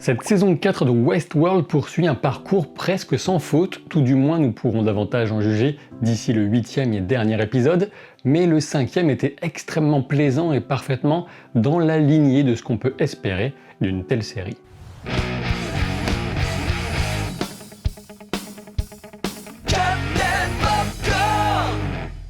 Cette saison 4 de Westworld poursuit un parcours presque sans faute, tout du moins nous pourrons davantage en juger d'ici le 8e et dernier épisode, mais le 5e était extrêmement plaisant et parfaitement dans la lignée de ce qu'on peut espérer d'une telle série.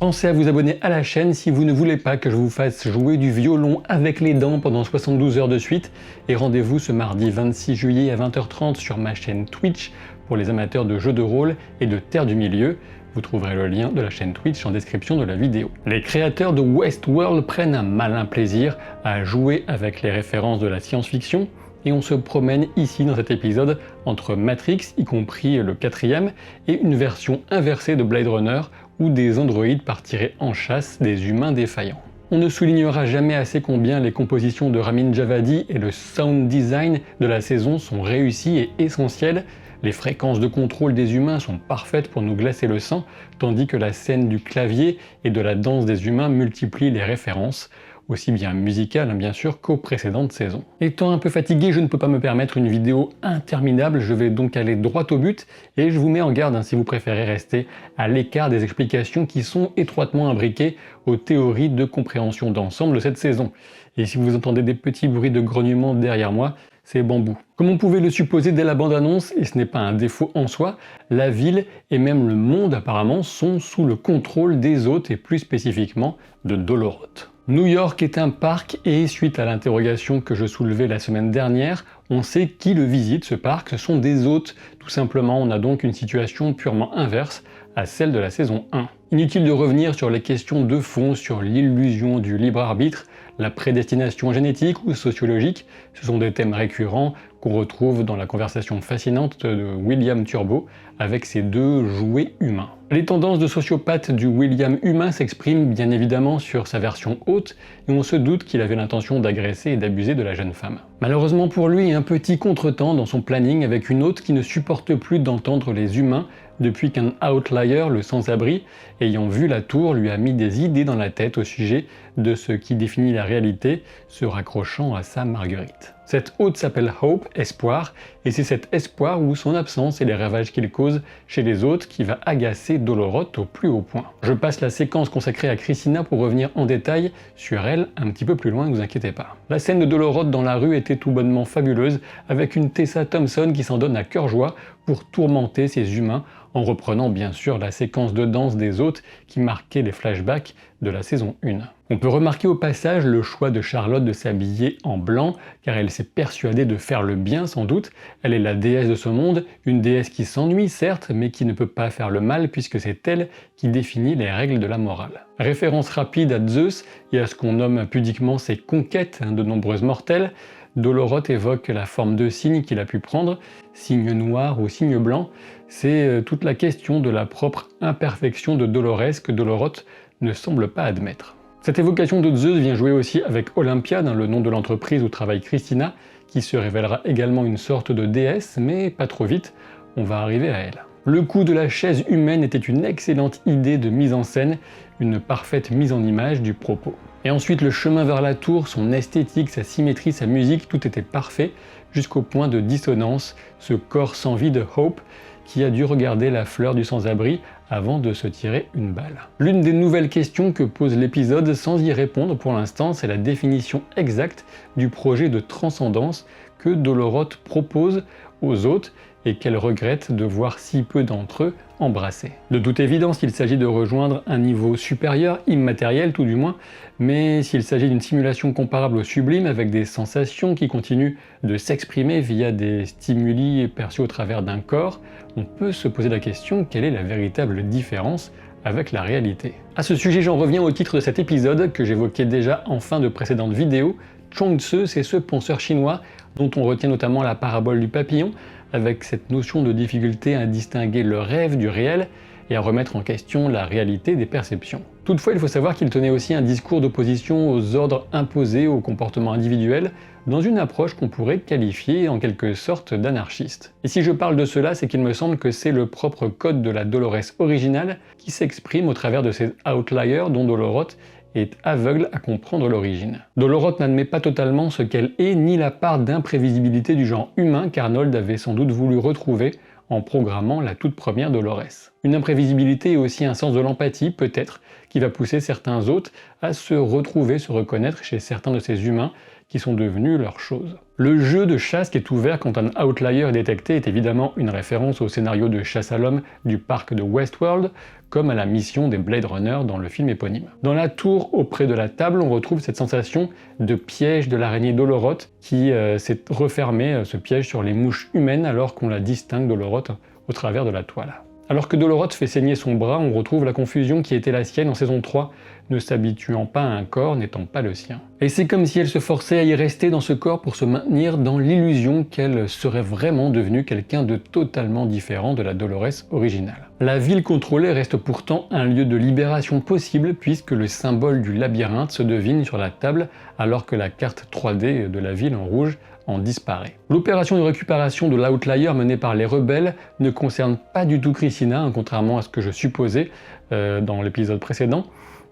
Pensez à vous abonner à la chaîne si vous ne voulez pas que je vous fasse jouer du violon avec les dents pendant 72 heures de suite. Et rendez-vous ce mardi 26 juillet à 20h30 sur ma chaîne Twitch pour les amateurs de jeux de rôle et de Terre du Milieu. Vous trouverez le lien de la chaîne Twitch en description de la vidéo. Les créateurs de Westworld prennent un malin plaisir à jouer avec les références de la science-fiction. Et on se promène ici dans cet épisode entre Matrix, y compris le 4e, et une version inversée de Blade Runner où des androïdes partiraient en chasse des humains défaillants. On ne soulignera jamais assez combien les compositions de Ramin Djawadi et le sound design de la saison sont réussies et essentielles. Les fréquences de contrôle des humains sont parfaites pour nous glacer le sang, tandis que la scène du clavier et de la danse des humains multiplie les références, aussi bien musicales bien sûr qu'aux précédentes saisons. Étant un peu fatigué, je ne peux pas me permettre une vidéo interminable, je vais donc aller droit au but et je vous mets en garde si vous préférez rester à l'écart des explications qui sont étroitement imbriquées aux théories de compréhension d'ensemble de cette saison. Et si vous entendez des petits bruits de grognement derrière moi, c'est Bambou. Comme on pouvait le supposer dès la bande-annonce, et ce n'est pas un défaut en soi, la ville et même le monde apparemment sont sous le contrôle des hôtes et plus spécifiquement de Doloroth. New York est un parc et suite à l'interrogation que je soulevais la semaine dernière, on sait qui le visite ce parc, ce sont des hôtes. Tout simplement, on a donc une situation purement inverse à celle de la saison 1. Inutile de revenir sur les questions de fond, sur l'illusion du libre arbitre, la prédestination génétique ou sociologique, ce sont des thèmes récurrents qu'on retrouve dans la conversation fascinante de William Turbo avec ses deux jouets humains. Les tendances de sociopathe du William humain s'expriment bien évidemment sur sa version haute et on se doute qu'il avait l'intention d'agresser et d'abuser de la jeune femme. Malheureusement pour lui, un petit contretemps dans son planning avec une hôte qui ne supporte plus d'entendre les humains depuis qu'un outlier, le sans-abri, ayant vu la tour, lui a mis des idées dans la tête au sujet de ce qui définit la réalité, se raccrochant à sa Marguerite. Cette hôte s'appelle Hope, espoir, et c'est cet espoir ou son absence et les ravages qu'il cause chez les autres qui va agacer Doloroth au plus haut point. Je passe la séquence consacrée à Christina pour revenir en détail sur elle un petit peu plus loin, ne vous inquiétez pas. La scène de Doloroth dans la rue était tout bonnement fabuleuse, avec une Tessa Thompson qui s'en donne à cœur joie pour tourmenter ces humains, en reprenant bien sûr la séquence de danse des hôtes qui marquait les flashbacks de la saison 1. On peut remarquer au passage le choix de Charlotte de s'habiller en blanc, car elle s'est persuadée de faire le bien sans doute. Elle est la déesse de ce monde, une déesse qui s'ennuie certes, mais qui ne peut pas faire le mal puisque c'est elle qui définit les règles de la morale. Référence rapide à Zeus et à ce qu'on nomme pudiquement ses conquêtes de nombreuses mortelles. Doloroth évoque la forme de signe qu'il a pu prendre, signe noir ou signe blanc. C'est toute la question de la propre imperfection de Dolores que Doloroth ne semble pas admettre. Cette évocation de Zeus vient jouer aussi avec Olympia, le nom de l'entreprise où travaille Christina, qui se révélera également une sorte de déesse, mais pas trop vite, on va arriver à elle. Le coup de la chaise humaine était une excellente idée de mise en scène, une parfaite mise en image du propos. Et ensuite le chemin vers la tour, son esthétique, sa symétrie, sa musique, tout était parfait, jusqu'au point de dissonance, ce corps sans vie de Hope, qui a dû regarder la fleur du sans-abri avant de se tirer une balle. L'une des nouvelles questions que pose l'épisode, sans y répondre pour l'instant, c'est la définition exacte du projet de transcendance que Doloroth propose aux hôtes et qu'elle regrette de voir si peu d'entre eux embrasser. De toute évidence, il s'agit de rejoindre un niveau supérieur, immatériel tout du moins, mais s'il s'agit d'une simulation comparable au sublime avec des sensations qui continuent de s'exprimer via des stimuli perçus au travers d'un corps, on peut se poser la question quelle est la véritable différence avec la réalité. À ce sujet, j'en reviens au titre de cet épisode que j'évoquais déjà en fin de précédente vidéo. Chuang Tzu, c'est ce penseur chinois dont on retient notamment la parabole du papillon, avec cette notion de difficulté à distinguer le rêve du réel et à remettre en question la réalité des perceptions. Toutefois, il faut savoir qu'il tenait aussi un discours d'opposition aux ordres imposés au comportement individuel, dans une approche qu'on pourrait qualifier en quelque sorte d'anarchiste. Et si je parle de cela, c'est qu'il me semble que c'est le propre code de la Dolores originale qui s'exprime au travers de ces outliers dont Doloroth est aveugle à comprendre l'origine. Dolorot n'admet pas totalement ce qu'elle est, ni la part d'imprévisibilité du genre humain qu'Arnold avait sans doute voulu retrouver en programmant la toute première Dolores. Une imprévisibilité et aussi un sens de l'empathie, peut-être, qui va pousser certains hôtes à se retrouver, se reconnaître chez certains de ces humains qui sont devenus leur chose. Le jeu de chasse qui est ouvert quand un outlier est détecté est évidemment une référence au scénario de chasse à l'homme du parc de Westworld, comme à la mission des Blade Runner dans le film éponyme. Dans la tour auprès de la table, on retrouve cette sensation de piège de l'araignée Dolorot qui s'est refermée, ce piège sur les mouches humaines alors qu'on la distingue Dolorot au travers de la toile. Alors que Dolorot fait saigner son bras, on retrouve la confusion qui était la sienne en saison 3, ne s'habituant pas à un corps n'étant pas le sien. Et c'est comme si elle se forçait à y rester dans ce corps pour se maintenir dans l'illusion qu'elle serait vraiment devenue quelqu'un de totalement différent de la Dolores originale. La ville contrôlée reste pourtant un lieu de libération possible puisque le symbole du labyrinthe se devine sur la table alors que la carte 3D de la ville en rouge en disparaît. L'opération de récupération de l'Outlier menée par les rebelles ne concerne pas du tout Christina, contrairement à ce que je supposais dans l'épisode précédent,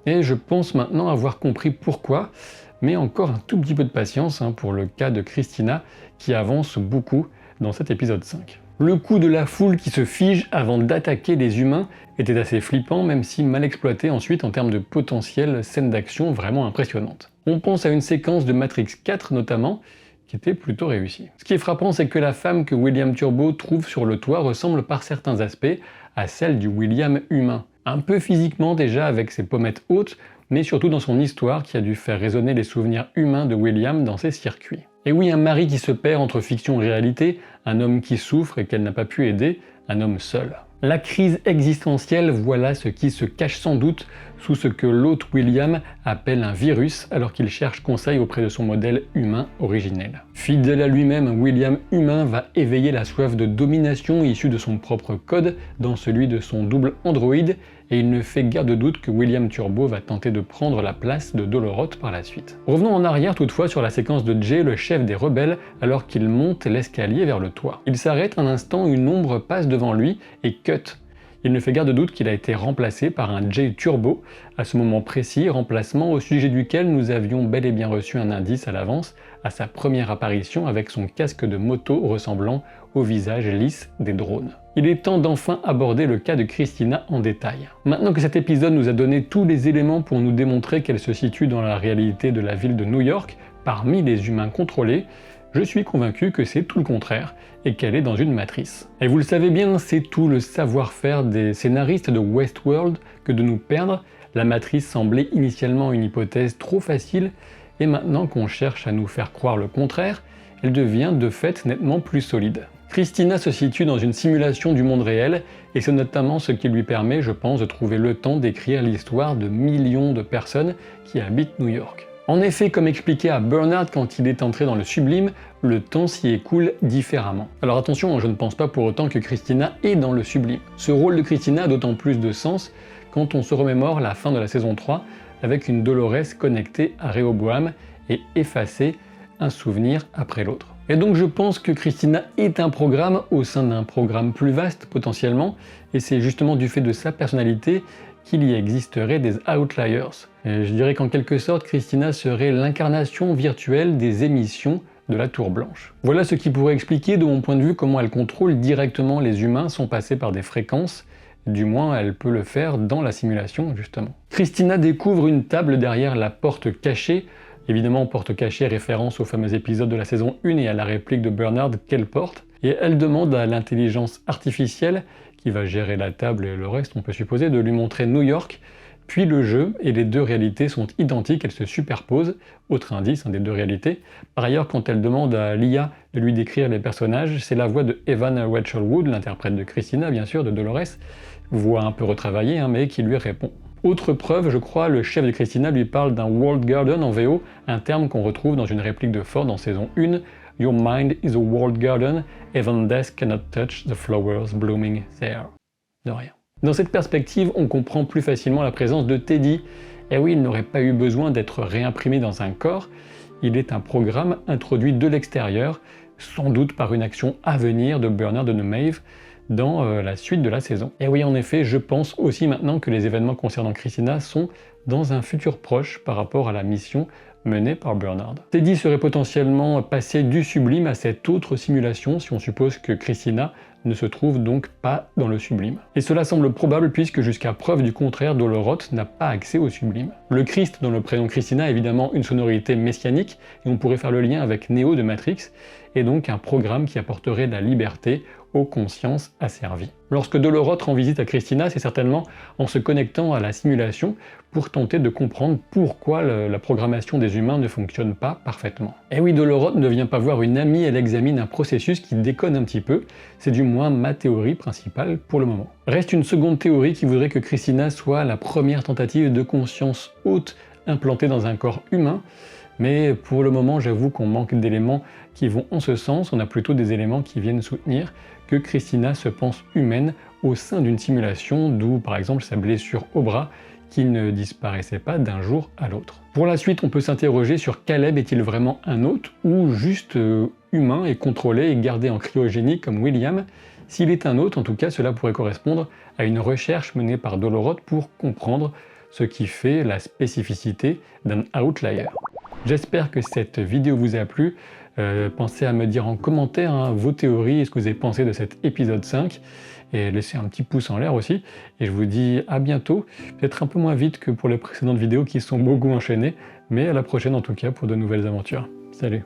et je pense maintenant avoir compris pourquoi, mais encore un tout petit peu de patience pour le cas de Christina qui avance beaucoup dans cet épisode 5. Le coup de la foule qui se fige avant d'attaquer les humains était assez flippant, même si mal exploité ensuite en termes de potentielle scène d'action vraiment impressionnante. On pense à une séquence de Matrix 4 notamment, qui était plutôt réussi. Ce qui est frappant, c'est que la femme que William Turbo trouve sur le toit ressemble par certains aspects à celle du William humain. Un peu physiquement déjà avec ses pommettes hautes, mais surtout dans son histoire qui a dû faire résonner les souvenirs humains de William dans ses circuits. Et oui, un mari qui se perd entre fiction et réalité, un homme qui souffre et qu'elle n'a pas pu aider, un homme seul. La crise existentielle, voilà ce qui se cache sans doute sous ce que l'hôte William appelle un virus alors qu'il cherche conseil auprès de son modèle humain originel. Fidèle à lui-même, William humain va éveiller la soif de domination issue de son propre code dans celui de son double androïde et il ne fait guère de doute que William Turbo va tenter de prendre la place de Dolorot par la suite. Revenons en arrière toutefois sur la séquence de Jay, le chef des rebelles, alors qu'il monte l'escalier vers le toit. Il s'arrête un instant, une ombre passe devant lui et cut. Il ne fait guère de doute qu'il a été remplacé par un Jay Turbo, à ce moment précis, remplacement au sujet duquel nous avions bel et bien reçu un indice à l'avance à sa première apparition avec son casque de moto ressemblant au visage lisse des drones. Il est temps d'enfin aborder le cas de Christina en détail. Maintenant que cet épisode nous a donné tous les éléments pour nous démontrer qu'elle se situe dans la réalité de la ville de New York, parmi les humains contrôlés, je suis convaincu que c'est tout le contraire et qu'elle est dans une matrice. Et vous le savez bien, c'est tout le savoir-faire des scénaristes de Westworld que de nous perdre. La matrice semblait initialement une hypothèse trop facile et maintenant qu'on cherche à nous faire croire le contraire, elle devient de fait nettement plus solide. Christina se situe dans une simulation du monde réel et c'est notamment ce qui lui permet, je pense, de trouver le temps d'écrire l'histoire de millions de personnes qui habitent New York. En effet, comme expliqué à Bernard quand il est entré dans le sublime, le temps s'y écoule différemment. Alors attention, je ne pense pas pour autant que Christina est dans le sublime. Ce rôle de Christina a d'autant plus de sens quand on se remémore la fin de la saison 3 avec une Dolores connectée à Rehoboam et effacer un souvenir après l'autre. Et donc je pense que Christina est un programme au sein d'un programme plus vaste potentiellement, et c'est justement du fait de sa personnalité qu'il y existerait des outliers. Et je dirais qu'en quelque sorte, Christina serait l'incarnation virtuelle des émissions de la Tour Blanche. Voilà ce qui pourrait expliquer de mon point de vue comment elle contrôle directement les humains sans passer par des fréquences, du moins elle peut le faire dans la simulation justement. Christina découvre une table derrière la porte cachée, évidemment porte cachée référence au fameux épisode de la saison 1 et à la réplique de Bernard quelle porte, et elle demande à l'intelligence artificielle qui va gérer la table et le reste on peut supposer de lui montrer New York, puis le jeu et les deux réalités sont identiques, elles se superposent, autre indice des deux réalités. Par ailleurs quand elle demande à l'IA de lui décrire les personnages, c'est la voix de Evan Rachel Wood, l'interprète de Christina bien sûr, de Dolores, voix un peu retravaillée mais qui lui répond. Autre preuve, je crois, le chef de Christina lui parle d'un World Garden en VO, un terme qu'on retrouve dans une réplique de Ford en saison 1, « Your mind is a world garden, even death cannot touch the flowers blooming there ». De rien. Dans cette perspective, on comprend plus facilement la présence de Teddy. Et oui, il n'aurait pas eu besoin d'être réimprimé dans un corps, il est un programme introduit de l'extérieur, sans doute par une action à venir de Bernard de Maeve dans la suite de la saison. Et oui, en effet, je pense aussi maintenant que les événements concernant Christina sont dans un futur proche par rapport à la mission menée par Bernard. Teddy serait potentiellement passé du sublime à cette autre simulation si on suppose que Christina ne se trouve donc pas dans le sublime. Et cela semble probable puisque jusqu'à preuve du contraire, Doloroth n'a pas accès au sublime. Le Christ dans le prénom Christina a évidemment une sonorité messianique et on pourrait faire le lien avec Neo de Matrix et donc un programme qui apporterait la liberté aux consciences asservies. Lorsque Doloroth rend visite à Christina, c'est certainement en se connectant à la simulation pour tenter de comprendre pourquoi la programmation des humains ne fonctionne pas parfaitement. Et oui, Doloroth ne vient pas voir une amie, elle examine un processus qui déconne un petit peu, c'est du moins ma théorie principale pour le moment. Reste une seconde théorie qui voudrait que Christina soit la première tentative de conscience haute implantée dans un corps humain, mais pour le moment j'avoue qu'on manque d'éléments qui vont en ce sens, on a plutôt des éléments qui viennent soutenir que Christina se pense humaine au sein d'une simulation, d'où par exemple sa blessure au bras qui ne disparaissait pas d'un jour à l'autre. Pour la suite, on peut s'interroger sur Caleb est-il vraiment un hôte ou juste humain et contrôlé et gardé en cryogénie comme William. S'il est un hôte, en tout cas, cela pourrait correspondre à une recherche menée par Doloroth pour comprendre ce qui fait la spécificité d'un outlier. J'espère que cette vidéo vous a plu. Pensez à me dire en commentaire vos théories et ce que vous avez pensé de cet épisode 5 et laissez un petit pouce en l'air aussi et je vous dis à bientôt, peut-être un peu moins vite que pour les précédentes vidéos qui sont beaucoup enchaînées, mais à la prochaine en tout cas pour de nouvelles aventures. Salut!